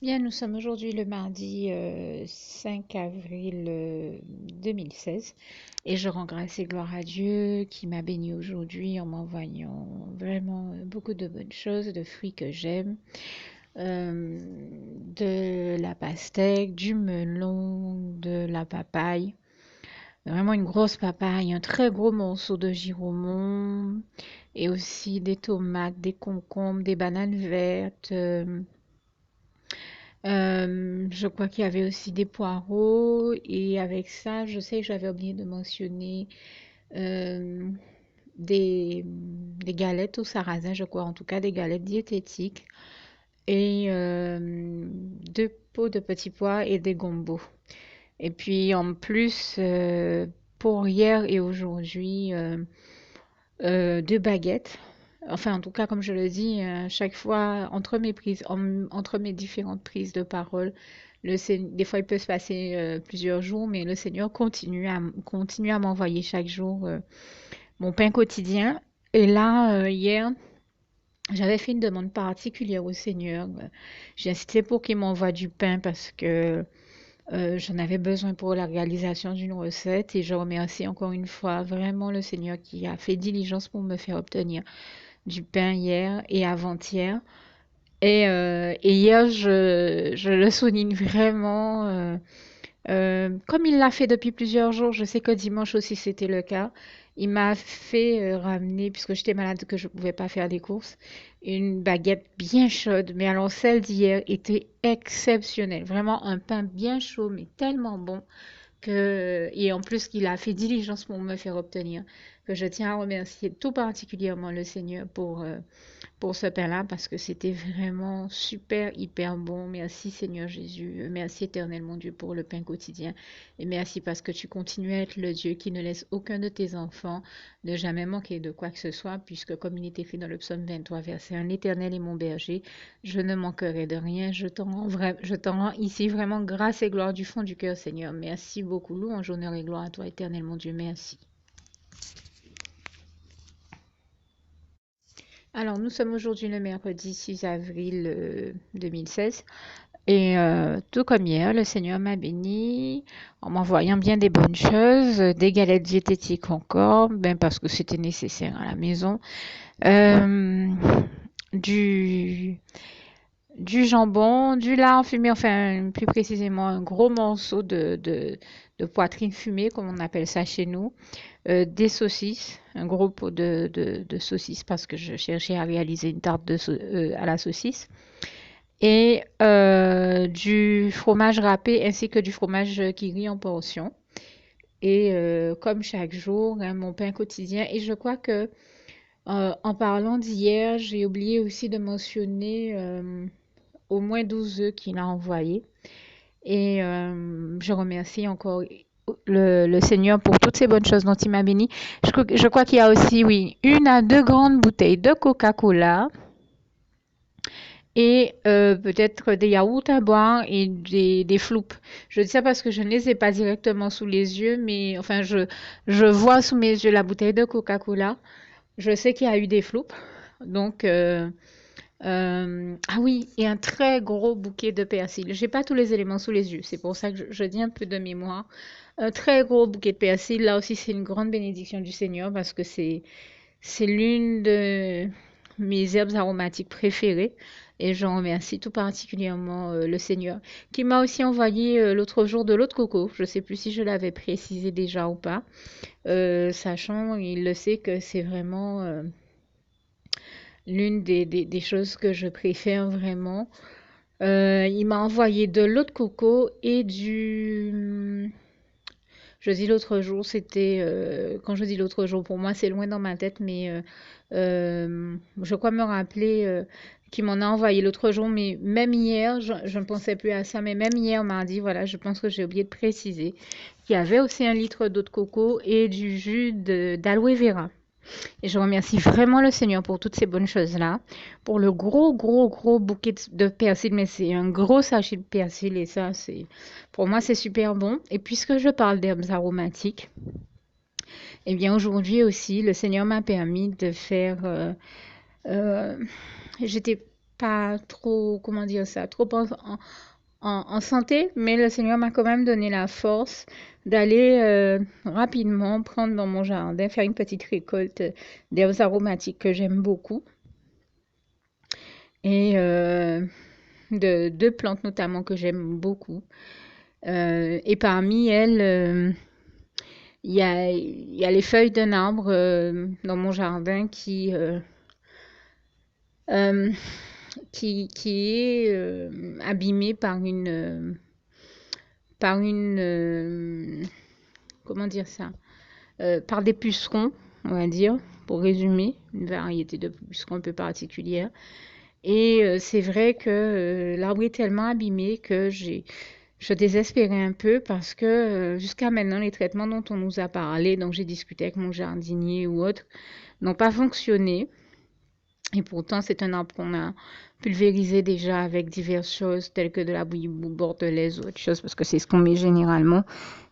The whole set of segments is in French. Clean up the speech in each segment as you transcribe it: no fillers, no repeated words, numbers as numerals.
Bien, nous sommes aujourd'hui le mardi 5 avril 2016 et je rends grâce et gloire à Dieu qui m'a béni aujourd'hui en m'envoyant vraiment beaucoup de bonnes choses, de fruits que j'aime, euh, de la pastèque, du melon, de la papaye, vraiment une grosse papaye, un très gros morceau de giromon et aussi des tomates, des concombres, des bananes vertes. Je crois qu'il y avait aussi des poireaux et avec ça, je sais que j'avais oublié de mentionner euh, des galettes au sarrasin, je crois, en tout cas des galettes diététiques et deux pots de petits pois et des gombos. Et puis en plus, pour hier et aujourd'hui, deux baguettes. Enfin, en tout cas, comme je le dis, chaque fois, entre mes différentes prises de parole, des fois, il peut se passer plusieurs jours, mais le Seigneur continue à m'envoyer chaque jour mon pain quotidien. Et là, hier, j'avais fait une demande particulière au Seigneur. J'ai insisté pour qu'il m'envoie du pain parce que j'en avais besoin pour la réalisation d'une recette. Et je remercie encore une fois vraiment le Seigneur qui a fait diligence pour me faire obtenir du pain hier et avant-hier. Et hier, je le souligne vraiment, comme il l'a fait depuis plusieurs jours, je sais que dimanche aussi c'était le cas. Il m'a fait ramener, puisque j'étais malade, que je ne pouvais pas faire des courses, une baguette bien chaude. Mais alors celle d'hier était exceptionnelle. Vraiment un pain bien chaud, mais tellement bon et en plus qu'il a fait diligence pour me faire obtenir, que je tiens à remercier tout particulièrement le Seigneur pour ce pain-là parce que c'était vraiment super, hyper bon. Merci Seigneur Jésus. Merci éternel mon Dieu pour le pain quotidien. Et merci parce que tu continues à être le Dieu qui ne laisse aucun de tes enfants ne jamais manquer de quoi que ce soit, puisque comme il est écrit dans le psaume 23, verset 1, l'Éternel est mon berger, je ne manquerai de rien. Je t'en rends ici vraiment grâce et gloire du fond du cœur, Seigneur. Merci beaucoup. Louange, honneur et gloire à toi, éternel mon Dieu. Merci. Alors, nous sommes aujourd'hui le mercredi 6 avril 2016 et tout comme hier, le Seigneur m'a béni en m'envoyant bien des bonnes choses, des galettes diététiques encore, ben parce que c'était nécessaire à la maison, euh, du, du jambon, du lard fumé, enfin plus précisément un gros morceau de poitrine fumée, comme on appelle ça chez nous, des saucisses, un gros pot de saucisses parce que je cherchais à réaliser une tarte à la saucisse et du fromage râpé ainsi que du fromage qui rit en portions. Et comme chaque jour, hein, mon pain quotidien. Et je crois que en parlant d'hier, j'ai oublié aussi de mentionner au moins 12 œufs qu'il a envoyés. Et je remercie encore le Seigneur pour toutes ces bonnes choses dont il m'a béni. Je crois qu'il y a aussi, oui, une à deux grandes bouteilles de Coca-Cola et peut-être des yaourts à boire et des floupes. Je dis ça parce que je ne les ai pas directement sous les yeux, mais enfin, je vois sous mes yeux la bouteille de Coca-Cola. Je sais qu'il y a eu des floupes. Donc, ah oui, et un très gros bouquet de persil. J'ai pas tous les éléments sous les yeux, c'est pour ça que je dis un peu de mémoire. Un très gros bouquet de persil. Là aussi, c'est une grande bénédiction du Seigneur parce que c'est l'une de mes herbes aromatiques préférées. Et j'en remercie tout particulièrement le Seigneur qui m'a aussi envoyé l'autre jour de l'eau de coco. Je ne sais plus si je l'avais précisé déjà ou pas, sachant, il le sait que c'est vraiment l'une des choses que je préfère vraiment. Il m'a envoyé de l'eau de coco et je dis l'autre jour, c'était... quand je dis l'autre jour, pour moi, c'est loin dans ma tête, mais je crois me rappeler qu'il m'en a envoyé l'autre jour, mais même hier, je ne pensais plus à ça, mais même hier, mardi, voilà, je pense que j'ai oublié de préciser qu'il y avait aussi un litre d'eau de coco et du jus d'aloe vera. Et je remercie vraiment le Seigneur pour toutes ces bonnes choses-là, pour le gros, gros, gros bouquet de persil, mais c'est un gros sachet de persil et ça, pour moi, c'est super bon. Et puisque je parle d'herbes aromatiques, eh bien aujourd'hui aussi, le Seigneur m'a permis de faire, euh, j'étais pas trop, comment dire ça, trop en santé, mais le Seigneur m'a quand même donné la force d'aller rapidement prendre dans mon jardin, faire une petite récolte d'herbes aromatiques que j'aime beaucoup et de plantes notamment que j'aime beaucoup. Et parmi elles, il y a les feuilles d'un arbre dans mon jardin euh, qui est abîmé par une, comment dire ça, par des pucerons, on va dire, pour résumer, une variété de pucerons un peu particulière. Et c'est vrai que l'arbre est tellement abîmé que je désespérais un peu parce que jusqu'à maintenant, les traitements dont on nous a parlé, donc j'ai discuté avec mon jardinier ou autre, n'ont pas fonctionné. Et pourtant, c'est un arbre qu'on a pulvérisé déjà avec diverses choses telles que de la bouillie bordelaise ou autre chose parce que c'est ce qu'on met généralement.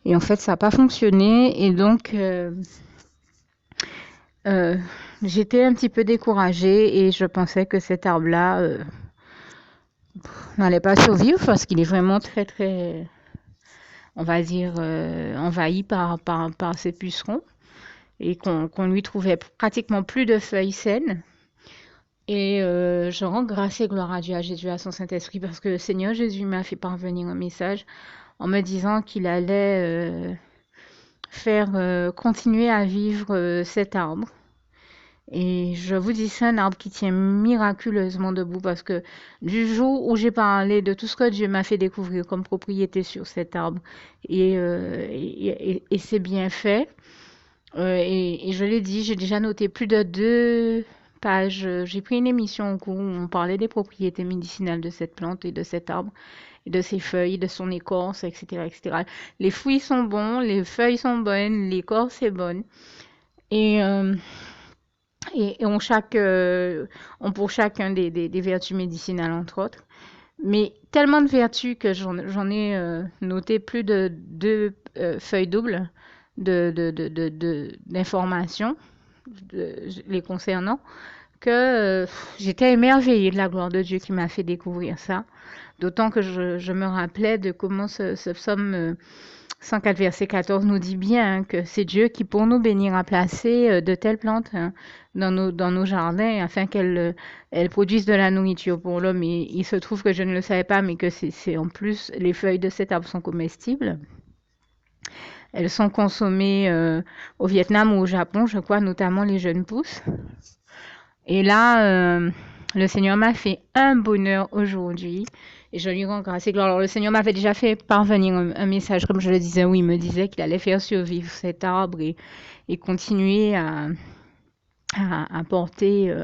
Et en fait, ça n'a pas fonctionné. Et donc, euh, j'étais un petit peu découragée et je pensais que cet arbre-là n'allait pas survivre parce qu'il est vraiment très, très, on va dire, envahi par ces pucerons et qu'on lui trouvait pratiquement plus de feuilles saines. Et je rends grâce et gloire à Dieu, à Jésus, à son Saint-Esprit, parce que le Seigneur Jésus m'a fait parvenir un message en me disant qu'il allait faire continuer à vivre cet arbre. Et je vous dis, c'est un arbre qui tient miraculeusement debout parce que du jour où j'ai parlé de tout ce que Dieu m'a fait découvrir comme propriété sur cet arbre et ses bienfaits, et je l'ai dit, j'ai déjà noté plus de 2 pages. J'ai pris une émission en cours où on parlait des propriétés médicinales de cette plante et de cet arbre, et de ses feuilles, de son écorce, etc., etc. Les fruits sont bons, les feuilles sont bonnes, l'écorce est bonne. Et, euh, et on pour chacun des vertus médicinales, entre autres. Mais tellement de vertus que j'en ai noté plus de 2 feuilles doubles d'informations les concernant, que j'étais émerveillée de la gloire de Dieu qui m'a fait découvrir ça. D'autant que je me rappelais de comment ce psaume 104, verset 14 nous dit bien que c'est Dieu qui, pour nous bénir, a placé de telles plantes dans nos jardins afin qu'elles produisent de la nourriture pour l'homme. Et il se trouve que je ne le savais pas, mais que c'est en plus, les feuilles de cet arbre sont comestibles. Elles sont consommées au Vietnam ou au Japon, je crois, notamment les jeunes pousses. Et là, le Seigneur m'a fait un bonheur aujourd'hui et je lui rends grâce et gloire. Alors, le Seigneur m'avait déjà fait parvenir un message, comme je le disais, où il me disait qu'il allait faire survivre cet arbre et continuer à porter,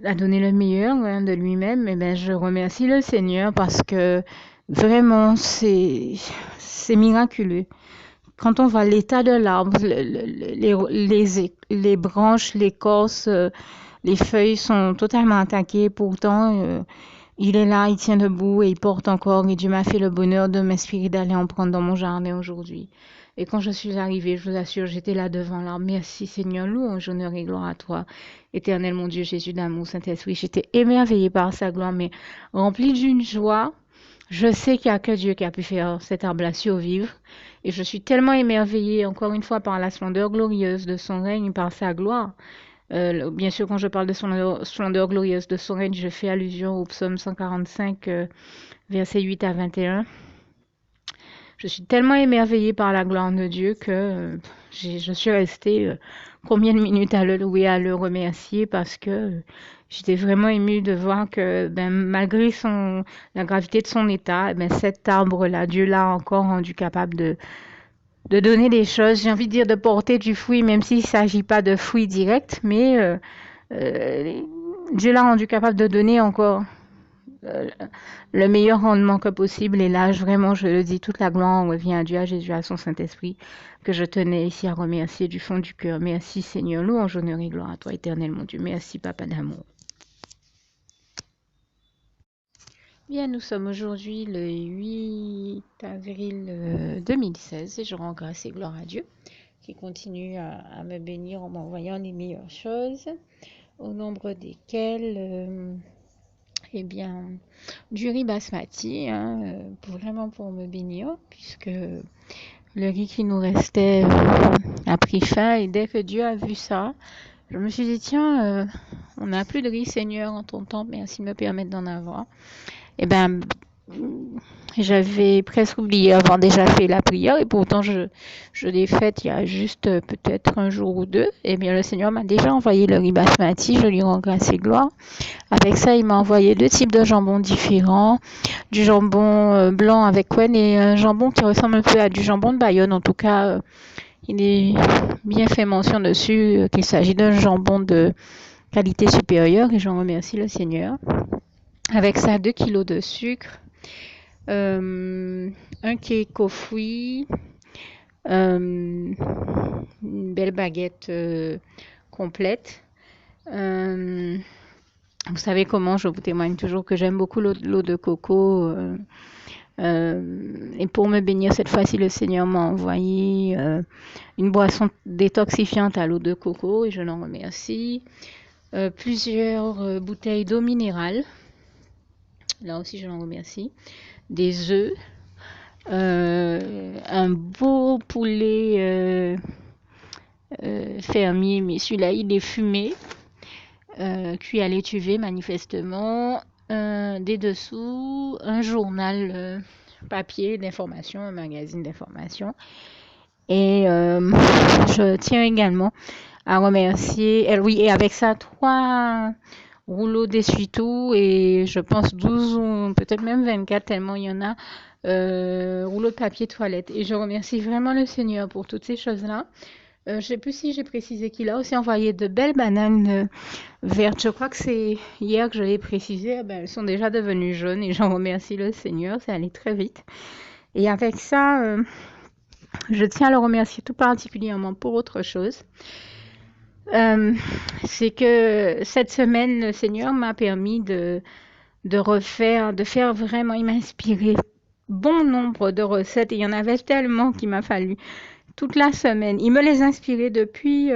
à donner le meilleur de lui-même. Et ben, je remercie le Seigneur parce que vraiment, c'est miraculeux. Quand on voit l'état de l'arbre, les branches, l'écorce, les feuilles sont totalement attaquées. Pourtant, il est là, il tient debout et il porte encore. Et Dieu m'a fait le bonheur de m'inspirer d'aller en prendre dans mon jardin aujourd'hui. Et quand je suis arrivée, je vous assure, j'étais là devant l'arbre. Merci Seigneur, louange, honneur et gloire à toi. Éternel mon Dieu, Jésus d'amour, Saint-Esprit. J'étais émerveillée par sa gloire, mais remplie d'une joie. Je sais qu'il n'y a que Dieu qui a pu faire cet arbre-là survivre. Et je suis tellement émerveillée, encore une fois, par la splendeur glorieuse de son règne, par sa gloire. Bien sûr, quand je parle de son splendeur glorieuse de son règne, je fais allusion au psaume 145, versets 8 à 21. Je suis tellement émerveillée par la gloire de Dieu que je suis restée combien de minutes à le louer, à le remercier parce que j'étais vraiment émue de voir que ben, malgré la gravité de son état, ben, cet arbre-là, Dieu l'a encore rendu capable de donner des choses, j'ai envie de dire de porter du fruit, même s'il ne s'agit pas de fruits directs, mais euh, Dieu l'a rendu capable de donner encore euh, le meilleur rendement que possible. Et là, vraiment, je le dis, toute la gloire revient à Dieu, à Jésus, à son Saint-Esprit, que je tenais ici à remercier du fond du cœur. Merci Seigneur, louange, honneur et gloire à toi, éternel mon Dieu. Merci Papa d'amour. Bien, nous sommes aujourd'hui le 8 avril 2016 et je rends grâce et gloire à Dieu qui continue à me bénir en m'envoyant les meilleures choses, au nombre desquelles eh bien, du riz basmati, hein, vraiment pour me bénir, puisque le riz qui nous restait a pris fin. Et dès que Dieu a vu ça, je me suis dit, tiens, on n'a plus de riz, Seigneur, en ton temple, merci de me permettre d'en avoir. Eh bien, j'avais presque oublié avoir déjà fait la prière et pourtant je l'ai faite il y a juste peut-être un jour ou deux. Eh bien, le Seigneur m'a déjà envoyé le riz basmati, je lui rends grâce et gloire. Avec ça, il m'a envoyé 2 types de jambon différents, du jambon blanc avec couenne et un jambon qui ressemble un peu à du jambon de Bayonne. En tout cas, il est bien fait mention dessus qu'il s'agit d'un jambon de qualité supérieure et j'en remercie le Seigneur. Avec ça, 2 kilos de sucre, un cake aux fruits, une belle baguette complète. Vous savez comment je vous témoigne toujours que j'aime beaucoup l'eau de coco. Et pour me bénir cette fois-ci, le Seigneur m'a envoyé une boisson détoxifiante à l'eau de coco et je l'en remercie. Plusieurs bouteilles d'eau minérale. Là aussi, je l'en remercie. Des œufs. Un beau poulet fermier, mais celui-là, il est fumé. Cuit à l'étuvée, manifestement. Des dessous, un journal papier d'information, un magazine d'information. Et je tiens également à remercier, oui, et avec ça, 3 rouleaux d'essuie-tout et je pense 12 ou peut-être même 24, tellement il y en a, rouleaux de papier toilette. Et je remercie vraiment le Seigneur pour toutes ces choses-là. Je ne sais plus si j'ai précisé qu'il a aussi envoyé de belles bananes vertes. Je crois que c'est hier que je l'ai précisé. Ben, elles sont déjà devenues jaunes et j'en remercie le Seigneur. C'est allé très vite. Et avec ça, je tiens à le remercier tout particulièrement pour autre chose. C'est que cette semaine, le Seigneur m'a permis de faire vraiment, il m'a inspiré bon nombre de recettes. Et il y en avait tellement qu'il m'a fallu toute la semaine. Il me les inspirait depuis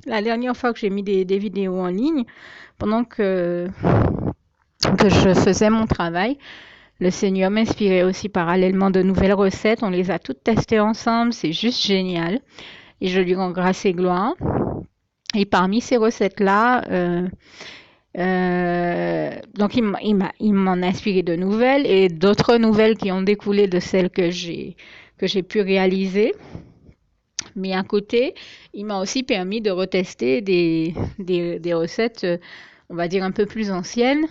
la dernière fois que j'ai mis des vidéos en ligne, pendant que je faisais mon travail. Le Seigneur m'inspirait aussi parallèlement de nouvelles recettes. On les a toutes testées ensemble. C'est juste génial. Et je lui rends grâce et gloire. Et parmi ces recettes-là, donc il m'en a inspiré de nouvelles et d'autres nouvelles qui ont découlé de celles que j'ai pu réaliser. Mais à côté, il m'a aussi permis de retester des recettes, on va dire, un peu plus anciennes,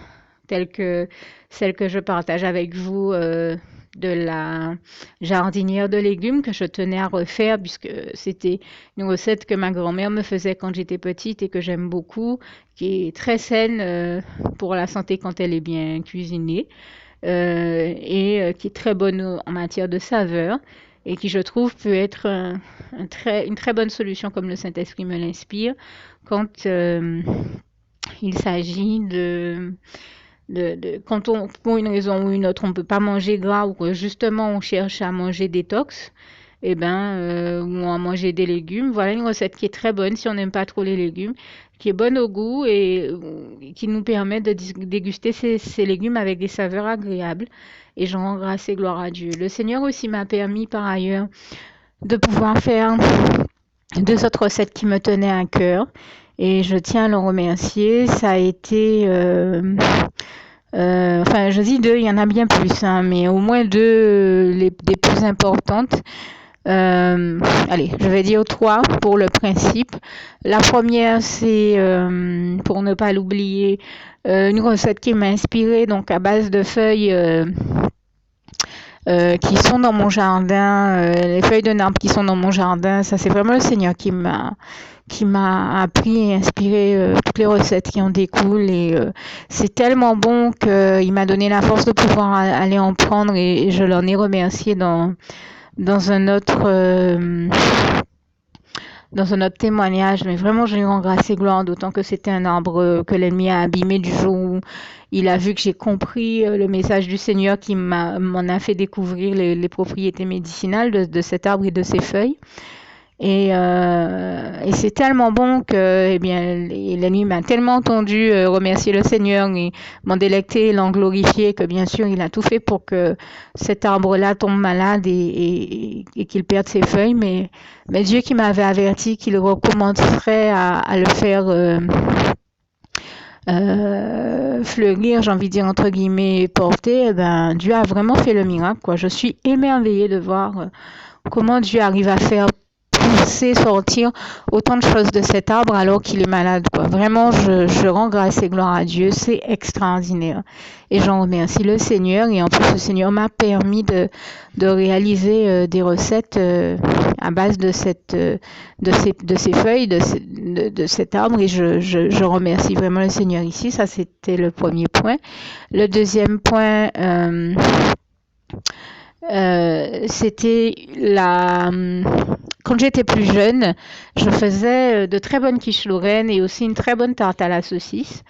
telles que celles que je partage avec vous de la jardinière de légumes que je tenais à refaire, puisque c'était une recette que ma grand-mère me faisait quand j'étais petite et que j'aime beaucoup, qui est très saine pour la santé quand elle est bien cuisinée et qui est très bonne en matière de saveur et qui, je trouve, peut être une très bonne solution, comme le Saint-Esprit me l'inspire, quand il s'agit quand on, pour une raison ou une autre, on ne peut pas manger gras ou que justement on cherche à manger détox, eh ben, ou à manger des légumes. Voilà une recette qui est très bonne si on n'aime pas trop les légumes, qui est bonne au goût et qui nous permet de déguster ces légumes avec des saveurs agréables. Et j'en rends grâce et gloire à Dieu. Le Seigneur aussi m'a permis par ailleurs de pouvoir faire 2 autres recettes qui me tenaient à cœur. Et je tiens à le remercier. Ça a été... enfin, je dis 2, il y en a bien plus, hein, mais au moins 2 des plus importantes. Allez, je vais dire 3 pour le principe. La première, c'est, pour ne pas l'oublier, une recette qui m'a inspirée, donc à base de feuilles qui sont dans mon jardin, les feuilles de arbre qui sont dans mon jardin. Ça, c'est vraiment le Seigneur qui m'a appris et inspiré toutes les recettes qui en découlent et c'est tellement bon qu'il m'a donné la force de pouvoir aller en prendre et je l'en ai remercié dans un autre témoignage, mais vraiment je lui rends grâce et gloire, d'autant que c'était un arbre que l'ennemi a abîmé du jour où il a vu que j'ai compris le message du Seigneur qui m'en a fait découvrir les propriétés médicinales de cet arbre et de ses feuilles. Et c'est tellement bon que, eh bien, l'ennemi m'a tellement entendu remercier le Seigneur et m'en délecter, l'en glorifier, que bien sûr, il a tout fait pour que cet arbre-là tombe malade et qu'il perde ses feuilles. Mais Dieu qui m'avait averti qu'il recommencerait à le faire fleurir, j'ai envie de dire entre guillemets, porter, eh ben, Dieu a vraiment fait le miracle, quoi. Je suis émerveillée de voir comment Dieu arrive à faire pousser, sortir autant de choses de cet arbre alors qu'il est malade, quoi. Vraiment, je rends grâce et gloire à Dieu. C'est extraordinaire. Et j'en remercie le Seigneur. Et en plus, le Seigneur m'a permis de réaliser des recettes à base de ces feuilles, de cet arbre. Et je remercie vraiment le Seigneur ici. Ça, c'était le premier point. Le deuxième point, c'était quand j'étais plus jeune, je faisais de très bonnes quiches lorraines et aussi une très bonne tarte à la saucisse.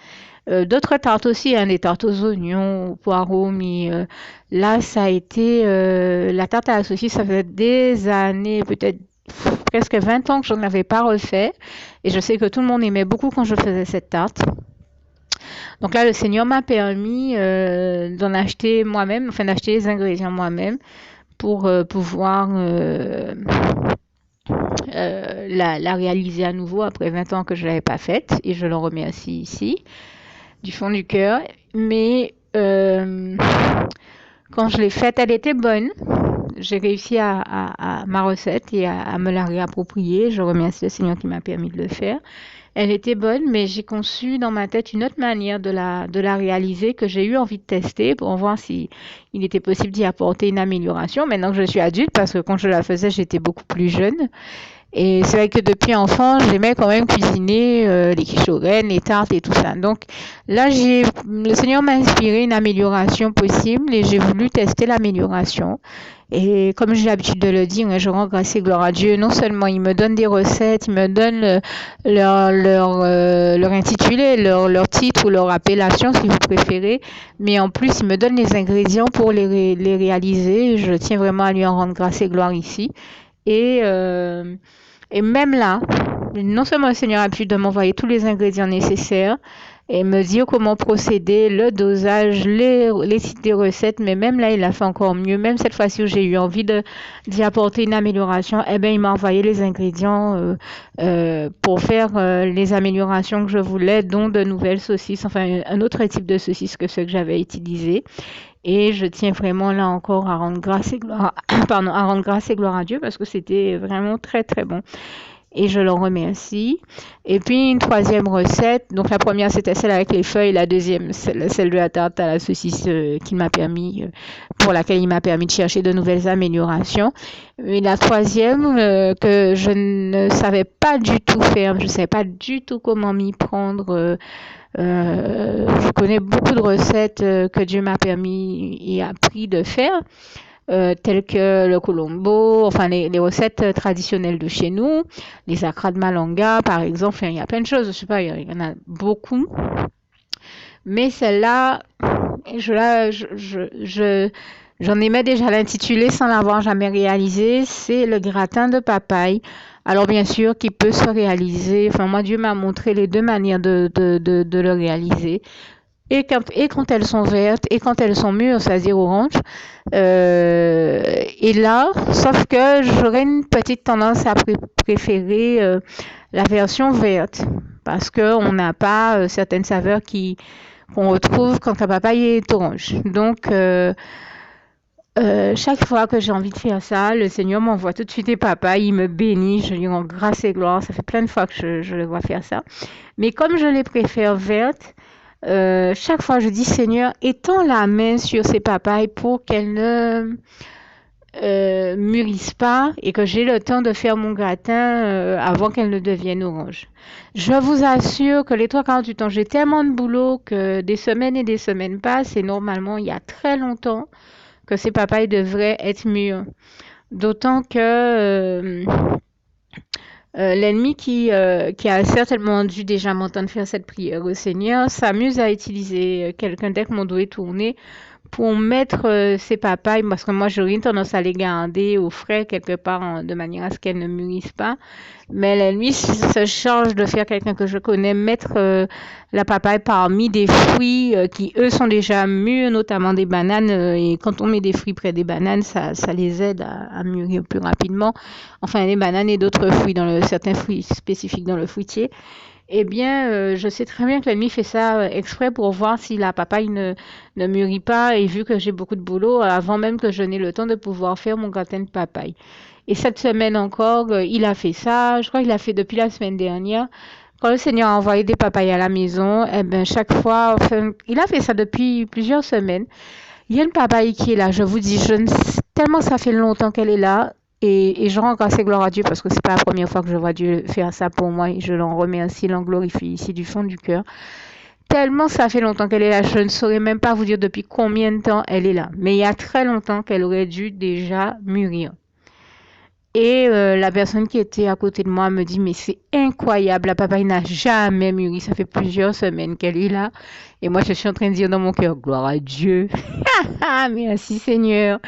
D'autres tartes aussi, hein, des tartes aux oignons, aux poireaux, mais là, ça a été la tarte à la saucisse, ça fait des années, peut-être presque 20 ans que je n'en avais pas refait. Et je sais que tout le monde aimait beaucoup quand je faisais cette tarte. Donc là, le Seigneur m'a permis d'en acheter moi-même, enfin d'acheter les ingrédients moi-même pour pouvoir la réaliser à nouveau après 20 ans que je ne l'avais pas faite. Et je le remercie ici, du fond du cœur. Mais quand je l'ai faite, elle était bonne. J'ai réussi à ma recette et à me la réapproprier. Je remercie le Seigneur qui m'a permis de le faire. Elle était bonne, mais j'ai conçu dans ma tête une autre manière de la réaliser que j'ai eu envie de tester pour voir si il était possible d'y apporter une amélioration. Maintenant que je suis adulte, parce que quand je la faisais, j'étais beaucoup plus jeune. Et c'est vrai que depuis enfant, j'aimais quand même cuisiner les quiches lorraines, les tartes et tout ça. Donc là, le Seigneur m'a inspiré une amélioration possible et j'ai voulu tester l'amélioration. Et comme j'ai l'habitude de le dire, je rends grâce et gloire à Dieu. Non seulement il me donne des recettes, il me donne leur intitulé, leur titre ou leur appellation si vous préférez, mais en plus il me donne les ingrédients pour les réaliser. Je tiens vraiment à lui en rendre grâce et gloire ici. Et, euh, et même là, non seulement le Seigneur a pu de m'envoyer tous les ingrédients nécessaires et me dire comment procéder, le dosage, les sites des recettes, mais même là, il a fait encore mieux. Même cette fois-ci où j'ai eu envie d'y apporter une amélioration, eh bien, il m'a envoyé les ingrédients pour faire les améliorations que je voulais, dont de nouvelles saucisses, enfin un autre type de saucisses que ceux que j'avais utilisés. Et je tiens vraiment là encore à rendre grâce et gloire, pardon, à rendre grâce et gloire à Dieu parce que c'était vraiment très très bon. Et je l'en remercie. Et puis une troisième recette. Donc la première c'était celle avec les feuilles, la deuxième celle de la tarte à la saucisse qu'il m'a permis, pour laquelle il m'a permis de chercher de nouvelles améliorations. Et la troisième que je ne savais pas du tout faire, je ne savais pas du tout comment m'y prendre. Je connais beaucoup de recettes que Dieu m'a permis et appris de faire, telles que le colombo, enfin les recettes traditionnelles de chez nous, les acras de malanga par exemple, enfin, il y a plein de choses, je sais pas, il y en a beaucoup. Mais celle-là, j'en aimais déjà l'intitulé sans l'avoir jamais réalisé, c'est le gratin de papaye. Alors bien sûr, qui peut se réaliser, enfin moi Dieu m'a montré les deux manières de le réaliser. Et quand elles sont vertes et quand elles sont mûres, c'est-à-dire orange. Et là, sauf que j'aurais une petite tendance à préférer la version verte parce qu'on n'a pas certaines saveurs qu'on retrouve quand la papaye est orange. Donc, chaque fois que j'ai envie de faire ça, le Seigneur m'envoie tout de suite des papayes, il me bénit, je lui rends grâce et gloire. Ça fait plein de fois que je le vois faire ça. Mais comme je les préfère vertes, chaque fois je dis Seigneur, étends la main sur ces papayes pour qu'elles ne mûrissent pas et que j'ai le temps de faire mon gratin avant qu'elles ne deviennent oranges. Je vous assure que les 3/4 du temps, j'ai tellement de boulot que des semaines et des semaines passent et normalement, il y a très longtemps que ces papayes devraient être mûres. D'autant que l'ennemi qui a certainement dû déjà m'entendre faire cette prière au Seigneur s'amuse à utiliser quelqu'un dès que mon dos est tourné pour mettre ces papayes, parce que moi j'aurais une tendance à les garder au frais quelque part de manière à ce qu'elles ne mûrissent pas. Mais la nuit se charge de faire quelqu'un que je connais mettre la papaye parmi des fruits qui eux sont déjà mûrs, notamment des bananes. Et quand on met des fruits près des bananes, ça les aide à mûrir plus rapidement. Enfin, les bananes et d'autres fruits certains fruits spécifiques dans le fruitier. Eh bien, je sais très bien que l'ennemi fait ça exprès pour voir si la papaye ne mûrit pas. Et vu que j'ai beaucoup de boulot, avant même que je n'ai le temps de pouvoir faire mon gratin de papaye. Et cette semaine encore, il a fait ça. Je crois qu'il a fait depuis la semaine dernière. Quand le Seigneur a envoyé des papayes à la maison, eh ben, chaque fois, enfin, il a fait ça depuis plusieurs semaines. Il y a une papaye qui est là. Je vous dis, tellement ça fait longtemps qu'elle est là. Et je rends grâce et gloire à Dieu parce que c'est pas la première fois que je vois Dieu faire ça pour moi et je l'en remercie, l'en glorifie ici du fond du cœur. Tellement ça fait longtemps qu'elle est là, je ne saurais même pas vous dire depuis combien de temps elle est là. Mais il y a très longtemps qu'elle aurait dû déjà mûrir. Et la personne qui était à côté de moi me dit, mais c'est incroyable, la papaye n'a jamais mûri, ça fait plusieurs semaines qu'elle est là. Et moi, je suis en train de dire dans mon cœur, gloire à Dieu. Ah, merci Seigneur.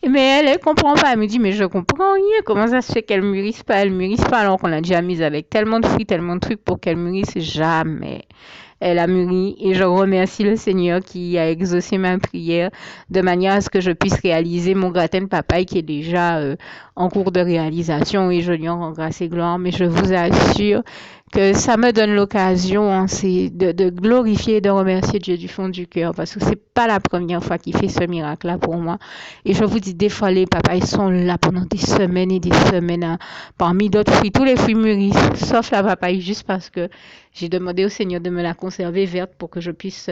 Mais elle comprend pas. Elle me dit, mais je comprends rien. Comment ça se fait qu'elle mûrisse pas? Elle mûrisse pas alors qu'on l'a déjà mise avec tellement de fruits, tellement de trucs pour qu'elle mûrisse jamais. Elle a mûri et je remercie le Seigneur qui a exaucé ma prière de manière à ce que je puisse réaliser mon gratin de papaye qui est déjà en cours de réalisation et je lui en rends grâce et gloire. Mais je vous assure que ça me donne l'occasion de glorifier et de remercier Dieu du fond du cœur parce que c'est pas la première fois qu'il fait ce miracle-là pour moi. Et je vous dis, des fois, les papayes sont là pendant des semaines et des semaines. Hein. Parmi d'autres fruits, tous les fruits mûrissent, sauf la papaye, juste parce que j'ai demandé au Seigneur de me la conserver verte pour que je puisse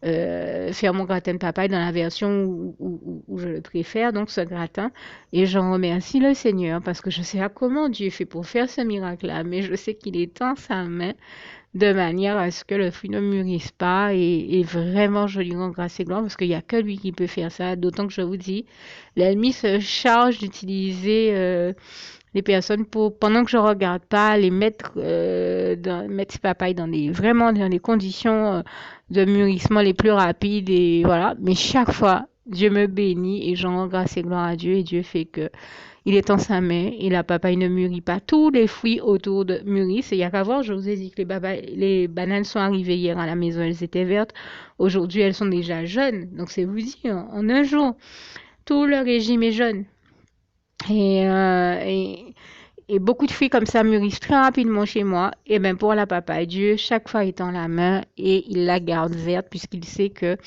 faire mon gratin de papaye dans la version où je le préfère, donc ce gratin. Et j'en remercie le Seigneur parce que je sais pas comment Dieu fait pour faire ce miracle-là, mais je sais qu'il est en sa main de manière à ce que le fruit ne mûrisse pas. Et vraiment, je lui rends grâce et gloire parce qu'il n'y a que lui qui peut faire ça. D'autant que je vous dis, l'ennemi se charge d'utiliser les personnes pour, pendant que je regarde pas, les mettre, mettre ces papayes vraiment dans les conditions de mûrissement les plus rapides. Et voilà. Mais chaque fois, Dieu me bénit et j'en rends grâce et gloire à Dieu. Et Dieu fait que il est en sa main et la papaye ne mûrit pas. Tous les fruits autour de mûrissent. Et il y a qu'à voir, je vous ai dit que les bananes sont arrivées hier à la maison, elles étaient vertes. Aujourd'hui, elles sont déjà jaunes. Donc c'est vous dire, en un jour, tout le régime est jaune. Et, euh, et, et beaucoup de fruits comme ça mûrissent très rapidement chez moi. Et bien pour la papaye, Dieu, chaque fois étend la main et il la garde verte puisqu'il sait que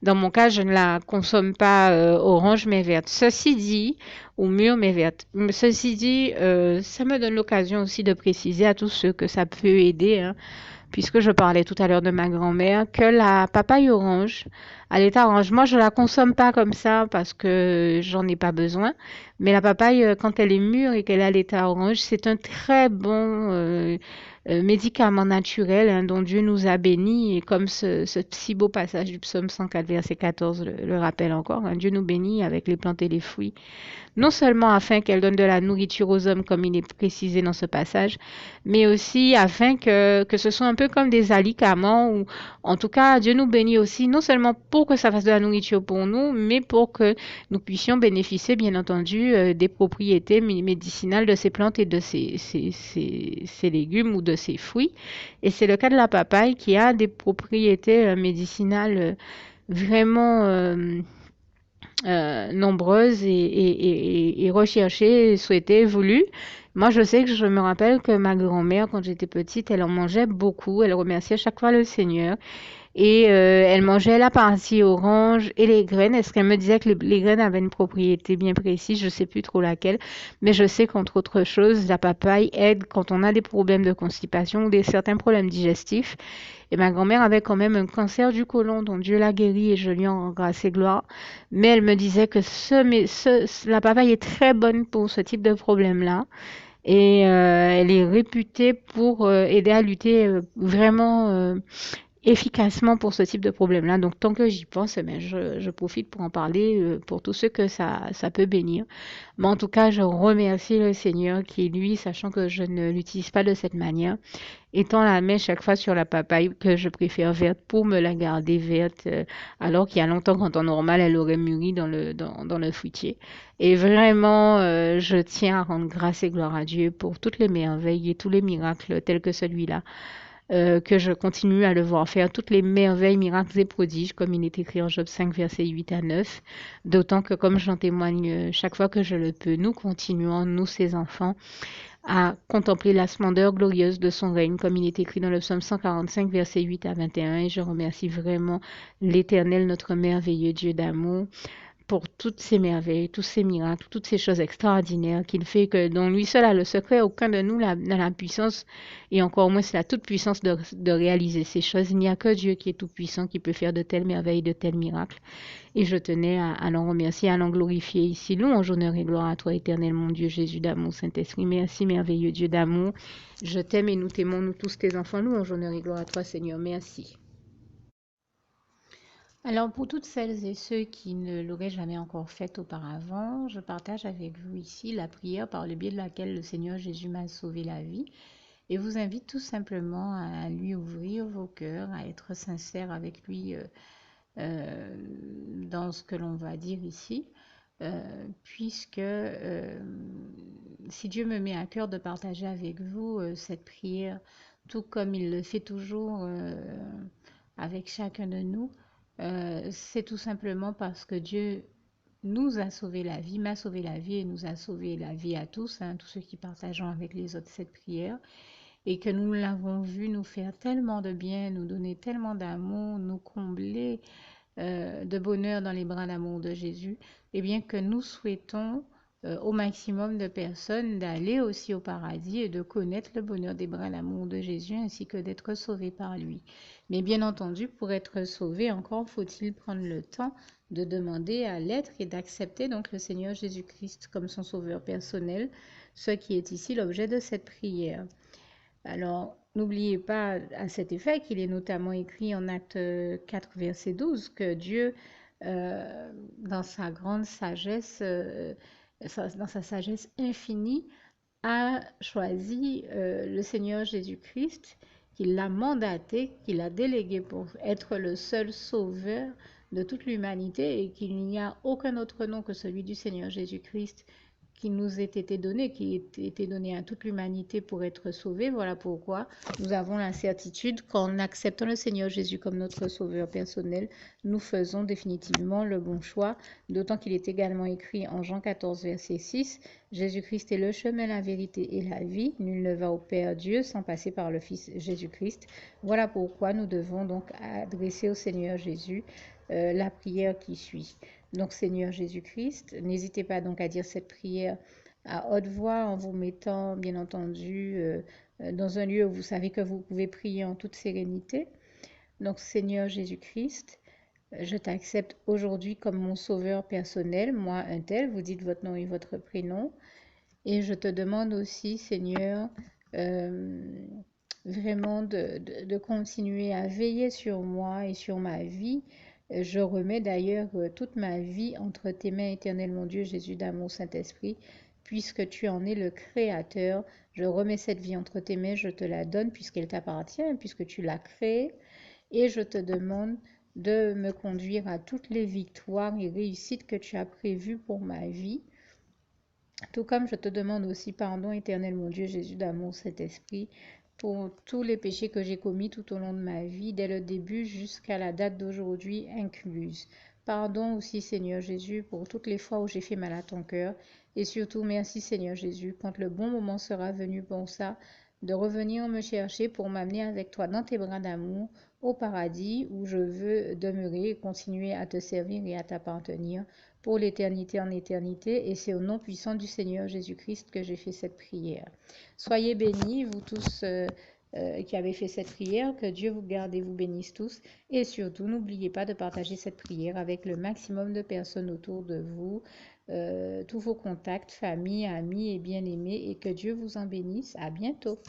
dans mon cas, je ne la consomme pas orange mais verte. Ceci dit, ou mûre mais verte. Ceci dit, ça me donne l'occasion aussi de préciser à tous ceux que ça peut aider, hein, puisque je parlais tout à l'heure de ma grand-mère, que la papaye orange, à l'état orange, moi je la consomme pas comme ça parce que j'en ai pas besoin, mais la papaye, quand elle est mûre et qu'elle est à l'état orange, c'est un très bon médicament naturel hein, dont Dieu nous a bénis, et comme ce si beau passage du psaume 104, verset 14 le rappelle encore, hein, Dieu nous bénit avec les plantes et les fruits non seulement afin qu'elle donne de la nourriture aux hommes, comme il est précisé dans ce passage, mais aussi afin que ce soit un peu comme des alicaments, ou en tout cas, Dieu nous bénit aussi, non seulement pour que ça fasse de la nourriture pour nous, mais pour que nous puissions bénéficier, bien entendu, des propriétés médicinales de ces plantes et de ces légumes ou de ces fruits. Et c'est le cas de la papaye qui a des propriétés médicinales vraiment nombreuses et recherchées, souhaitées, voulues. Moi, je sais que je me rappelle que ma grand-mère, quand j'étais petite, elle en mangeait beaucoup. Elle remerciait chaque fois le Seigneur. Et elle mangeait la partie orange et les graines. Est-ce qu'elle me disait que les graines avaient une propriété bien précise? Je ne sais plus trop laquelle. Mais je sais qu'entre autres choses, la papaye aide quand on a des problèmes de constipation ou certains problèmes digestifs. Et ma grand-mère avait quand même un cancer du côlon dont Dieu l'a guéri et je lui en rends grâce et gloire. Mais elle me disait que la papaye est très bonne pour ce type de problème-là. Et elle est réputée pour aider à lutter vraiment efficacement pour ce type de problème-là. Donc, tant que j'y pense, eh bien, je profite pour en parler pour tous ceux que ça peut bénir. Mais en tout cas, je remercie le Seigneur qui, lui, sachant que je ne l'utilise pas de cette manière, étend la main chaque fois sur la papaye que je préfère verte pour me la garder verte, alors qu'il y a longtemps, qu'en temps normal, elle aurait mûri dans le fruitier. Et vraiment, je tiens à rendre grâce et gloire à Dieu pour toutes les merveilles et tous les miracles tels que celui-là, que je continue à le voir faire toutes les merveilles, miracles et prodiges, comme il est écrit en Job 5, versets 8 à 9. D'autant que, comme j'en témoigne chaque fois que je le peux, nous continuons, nous, ses enfants, à contempler la splendeur glorieuse de son règne, comme il est écrit dans le psaume 145, versets 8 à 21. Et je remercie vraiment l'Éternel, notre merveilleux Dieu d'amour, pour toutes ces merveilles, tous ces miracles, toutes ces choses extraordinaires qu'il fait, que dont lui seul a le secret, aucun de nous n'a la puissance, et encore moins c'est la toute puissance de réaliser ces choses. Il n'y a que Dieu qui est tout puissant, qui peut faire de telles merveilles, de tels miracles. Et je tenais à l'en remercier, à l'en glorifier ici. Louange, honneur et gloire à toi, éternel, mon Dieu, Jésus d'amour, Saint-Esprit. Merci, merveilleux Dieu d'amour. Je t'aime et nous t'aimons, nous tous tes enfants. Louange, honneur et gloire à toi, Seigneur. Merci. Alors, pour toutes celles et ceux qui ne l'auraient jamais encore fait auparavant, je partage avec vous ici la prière par le biais de laquelle le Seigneur Jésus m'a sauvé la vie et vous invite tout simplement à lui ouvrir vos cœurs, à être sincère avec lui dans ce que l'on va dire ici, puisque si Dieu me met à cœur de partager avec vous cette prière, tout comme il le fait toujours avec chacun de nous, c'est tout simplement parce que Dieu nous a sauvé la vie, m'a sauvé la vie et nous a sauvé la vie à tous, tous ceux qui partageons avec les autres cette prière, et que nous l'avons vu nous faire tellement de bien, nous donner tellement d'amour, nous combler de bonheur dans les bras d'amour de Jésus, et bien que nous souhaitons au maximum de personnes d'aller aussi au paradis et de connaître le bonheur des bras d'amour de Jésus ainsi que d'être sauvés par lui. Mais bien entendu, pour être sauvé, encore faut-il prendre le temps de demander à l'être et d'accepter donc le Seigneur Jésus-Christ comme son sauveur personnel, ce qui est ici l'objet de cette prière. Alors, n'oubliez pas à cet effet qu'il est notamment écrit en Acte 4, verset 12, que Dieu, dans sa grande sagesse, dans sa sagesse infinie, a choisi le Seigneur Jésus-Christ, qu'il l'a mandaté, qu'il a délégué pour être le seul sauveur de toute l'humanité et qu'il n'y a aucun autre nom que celui du Seigneur Jésus-Christ qui nous ait été donné, qui ait été donné à toute l'humanité pour être sauvé. Voilà pourquoi nous avons la certitude qu'en acceptant le Seigneur Jésus comme notre sauveur personnel, nous faisons définitivement le bon choix, d'autant qu'il est également écrit en Jean 14, verset 6, Jésus-Christ est le chemin, la vérité et la vie. Nul ne va au Père Dieu sans passer par le Fils Jésus-Christ. Voilà pourquoi nous devons donc adresser au Seigneur Jésus la prière qui suit. Donc Seigneur Jésus-Christ, n'hésitez pas donc à dire cette prière à haute voix en vous mettant bien entendu dans un lieu où vous savez que vous pouvez prier en toute sérénité. Donc Seigneur Jésus-Christ, je t'accepte aujourd'hui comme mon sauveur personnel, moi un tel, vous dites votre nom et votre prénom. Et je te demande aussi, Seigneur, vraiment de continuer à veiller sur moi et sur ma vie. Je remets d'ailleurs toute ma vie entre tes mains, éternel mon Dieu, Jésus d'amour, Saint-Esprit, puisque tu en es le Créateur. Je remets cette vie entre tes mains, je te la donne puisqu'elle t'appartient, puisque tu l'as créée. Et je te demande de me conduire à toutes les victoires et réussites que tu as prévues pour ma vie. Tout comme je te demande aussi pardon, éternel mon Dieu, Jésus d'amour, Saint-Esprit, pour tous les péchés que j'ai commis tout au long de ma vie, dès le début jusqu'à la date d'aujourd'hui incluse. Pardon aussi, Seigneur Jésus, pour toutes les fois où j'ai fait mal à ton cœur. Et surtout, merci, Seigneur Jésus, quand le bon moment sera venu pour ça, de revenir me chercher pour m'amener avec toi dans tes bras d'amour au paradis où je veux demeurer et continuer à te servir et à t'appartenir pour l'éternité en éternité, et c'est au nom puissant du Seigneur Jésus-Christ que j'ai fait cette prière. Soyez bénis, vous tous qui avez fait cette prière, que Dieu vous garde et vous bénisse tous, et surtout, n'oubliez pas de partager cette prière avec le maximum de personnes autour de vous, tous vos contacts, famille, amis et bien-aimés, et que Dieu vous en bénisse. À bientôt.